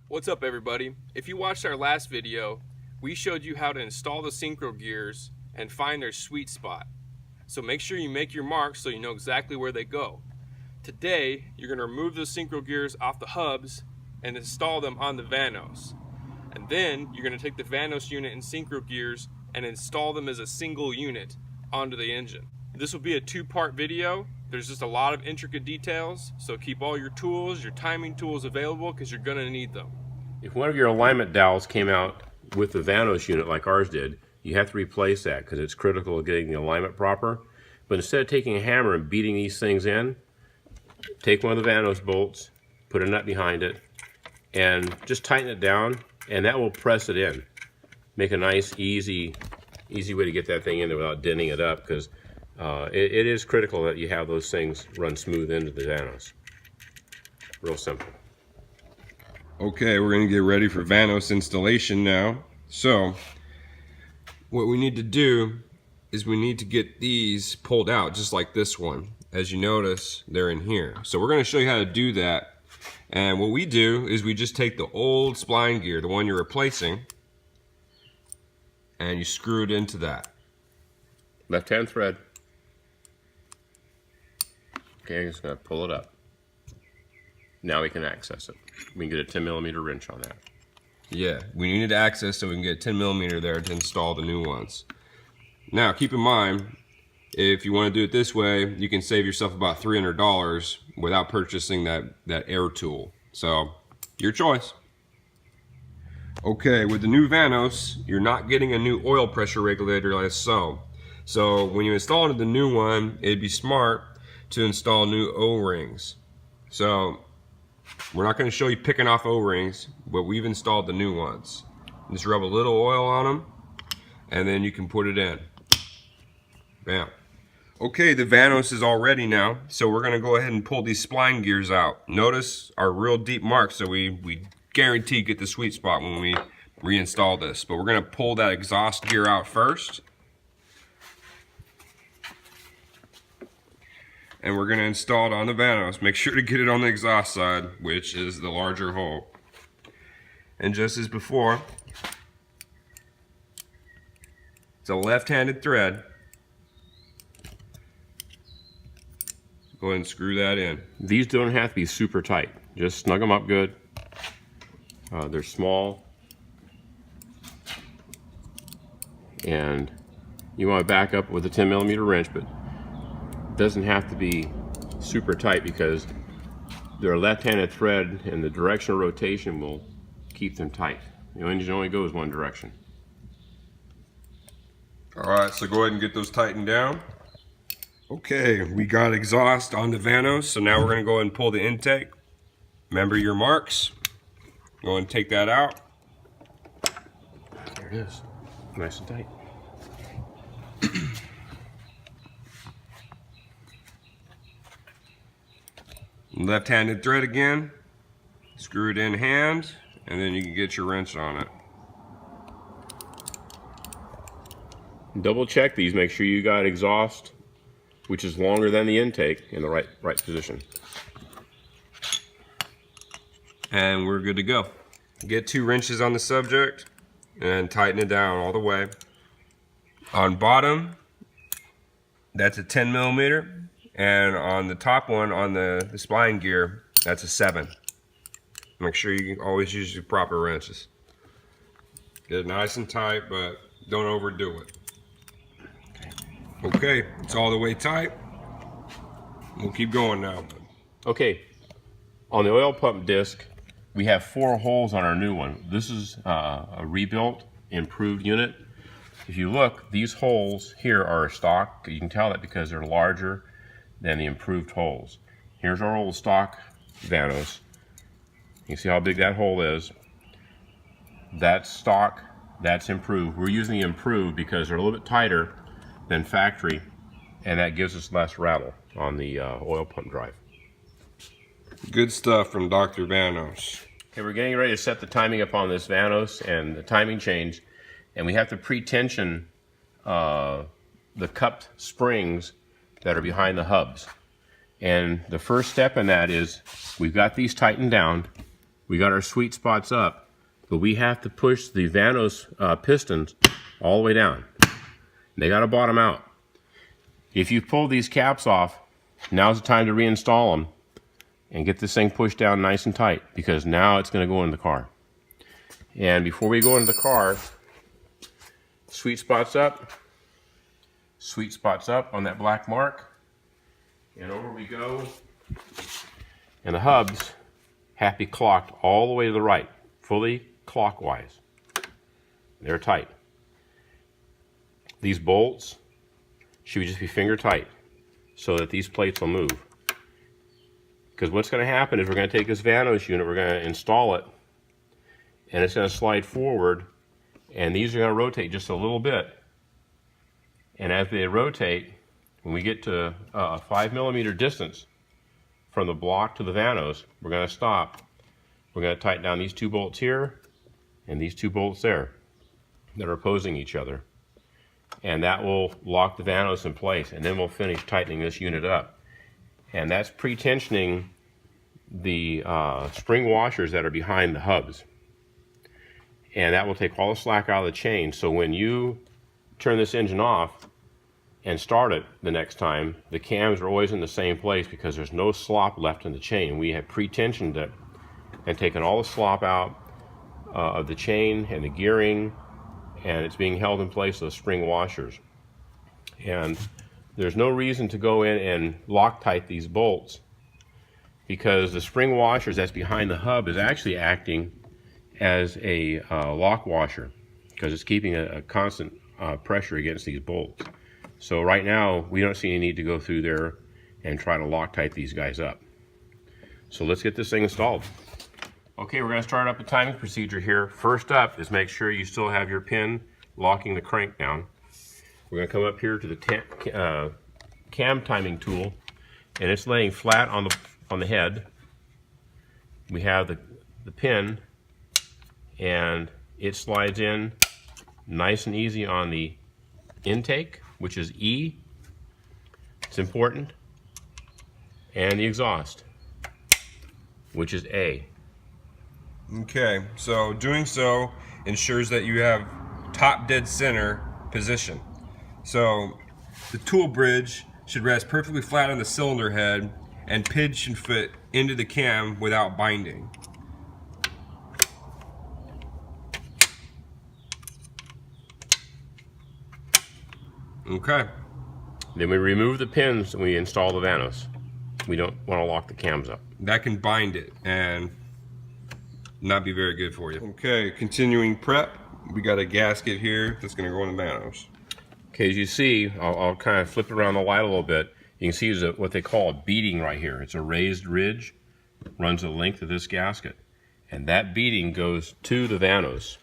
What's up everybody? If you watched our last video, we showed you how to install the synchro gears and find their sweet spot. So make sure you make your marks so you know exactly where they go. Today, you're going to remove the synchro gears off the hubs and install them on the VANOS. And then you're going to take the VANOS unit and synchro gears and install them as a single unit onto the engine. This will be a two-part video. There's just a lot of intricate details, so keep all your tools, your timing tools available because you're going to need them. If one of your alignment dowels came out with the VANOS unit like ours did, you have to replace that because it's critical of getting the alignment proper. But instead of taking a hammer and beating these things in, take one of the VANOS bolts, put a nut behind it, and just tighten it down, and that will press it in. Make a nice, easy way to get that thing in there without denting it up, because it is critical that you have those things run smooth into the VANOS. Real simple. Okay, we're going to get ready for VANOS installation now. So, what we need to do is we need to get these pulled out, just like this one. As you notice, they're in here. So we're going to show you how to do that. And what we do is we just take the old spline gear, the one you're replacing, and you screw it into that. Left-hand thread. Okay, I'm just going to pull it up. Now we can access it. We can get a 10 millimeter wrench on that. Yeah, we needed access so we can get 10 millimeter there to install the new ones. Now, keep in mind, if you want to do it this way, you can save yourself about $300 without purchasing that air tool. So, your choice. Okay, with the new VANOS, you're not getting a new oil pressure regulator like so. So, when you install the new one, it'd be smart to install new O-rings. So, we're not going to show you picking off O-rings, but we've installed the new ones. Just rub a little oil on them, and then you can put it in. Bam. Okay, the VANOS is all ready now, so we're going to go ahead and pull these spline gears out. Notice our real deep marks, so we guarantee get the sweet spot when we reinstall this. But we're going to pull that exhaust gear out first. And we're going to install it on the VANOS. Make sure to get it on the exhaust side, which is the larger hole. And just as before, it's a left-handed thread. Go ahead and screw that in. These don't have to be super tight. Just snug them up good. They're small. And you want to back up with a 10 millimeter wrench, but it doesn't have to be super tight because they're a left-handed thread and the direction of rotation will keep them tight. The engine only goes one direction. Alright, so go ahead and get those tightened down. Okay, we got exhaust on the VANOS, so now we're going to go ahead and pull the intake. Remember your marks. Go ahead and take that out. There it is. Nice and tight. Left-handed thread again. Screw it in hand, and then you can get your wrench on it. Double check these. Make sure you got exhaust, which is longer than the intake, in the right position. And we're good to go. Get 2 wrenches on the subject and tighten it down all the way. On bottom, that's a 10 millimeter, and on the top one, on the spline gear, that's a 7. Make sure you always use your proper wrenches. Get it nice and tight, but don't overdo it. Okay, it's all the way tight. We'll keep going now. Okay, on the oil pump disc, we have 4 holes on our new one. This is a rebuilt, improved unit. If you look, these holes here are stock. You can tell that because they're larger than the improved holes. Here's our old stock VANOS. You can see how big that hole is. That's stock, that's improved. We're using the improved because they're a little bit tighter than factory, and that gives us less rattle on the oil pump drive. Good stuff from Dr. VANOS. Okay, we're getting ready to set the timing up on this VANOS and the timing change, and we have to pretension the cupped springs that are behind the hubs. And the first step in that is we've got these tightened down. we got our sweet spots up, but we have to push the VANOS pistons all the way down. They got to bottom out. If you pull these caps off, now's the time to reinstall them and get this thing pushed down nice and tight, because now it's going to go in the car. And before we go into the car, sweet spots up on that black mark, and over we go. And the hubs have to be clocked all the way to the right, fully clockwise. They're tight. These bolts should just be finger tight so that these plates will move. Because what's going to happen is we're going to take this VANOS unit, we're going to install it, and it's going to slide forward, and these are going to rotate just a little bit. And as they rotate, when we get to a 5mm distance from the block to the VANOS, we're going to stop. We're going to tighten down these 2 bolts here and these 2 bolts there that are opposing each other. And that will lock the VANOS in place, and then we'll finish tightening this unit up. And that's pretensioning the spring washers that are behind the hubs. And that will take all the slack out of the chain, so when you turn this engine off and start it the next time, the cams are always in the same place because there's no slop left in the chain. We have pretensioned it and taken all the slop out of the chain and the gearing, and it's being held in place with spring washers. And there's no reason to go in and Loctite these bolts, because the spring washers that's behind the hub is actually acting as a lock washer, because it's keeping a constant pressure against these bolts. So right now we don't see any need to go through there and try to Loctite these guys up. So let's get this thing installed. Okay, we're going to start up the timing procedure here. First up is make sure you still have your pin locking the crank down. We're going to come up here to the cam timing tool, and it's laying flat on the head. We have the pin, and it slides in nice and easy on the intake, which is E. It's important. And the exhaust, which is A. Okay, so doing so ensures that you have top dead center position. So the tool bridge should rest perfectly flat on the cylinder head, and PID should fit into the cam without binding. Okay. Then we remove the pins and we install the VANOS. We don't want to lock the cams up. That can bind it and not be very good for you. Okay, continuing prep. We got a gasket here that's going to go in the VANOS. Okay, as you see, I'll kind of flip it around the light a little bit. You can see there's what they call a beading right here. It's a raised ridge, runs the length of this gasket. And that beading goes to the VANOS.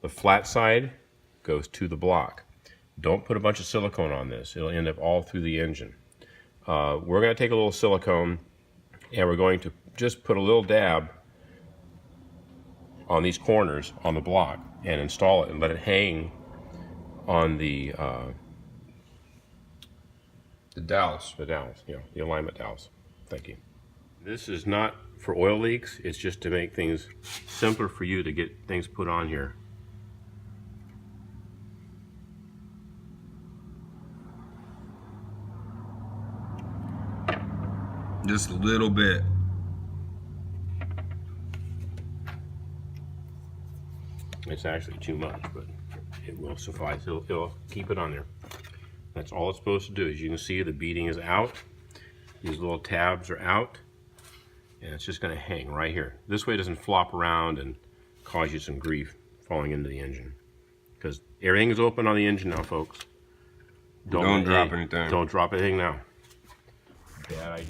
The flat side goes to the block. Don't put a bunch of silicone on this. It'll end up all through the engine. We're going to take a little silicone, and we're going to just put a little dab on these corners on the block and install it and let it hang on the dowels. The dowels, yeah, the alignment dowels. Thank you. This is not for oil leaks. It's just to make things simpler for you to get things put on here. Just a little bit. It's actually too much, but it will suffice. It'll keep it on there. That's all it's supposed to do. As you can see, the beading is out. These little tabs are out, and it's just going to hang right here. This way it doesn't flop around and cause you some grief falling into the engine, because everything is open on the engine now, folks. Don't drop anything. Don't drop anything now. Bad idea.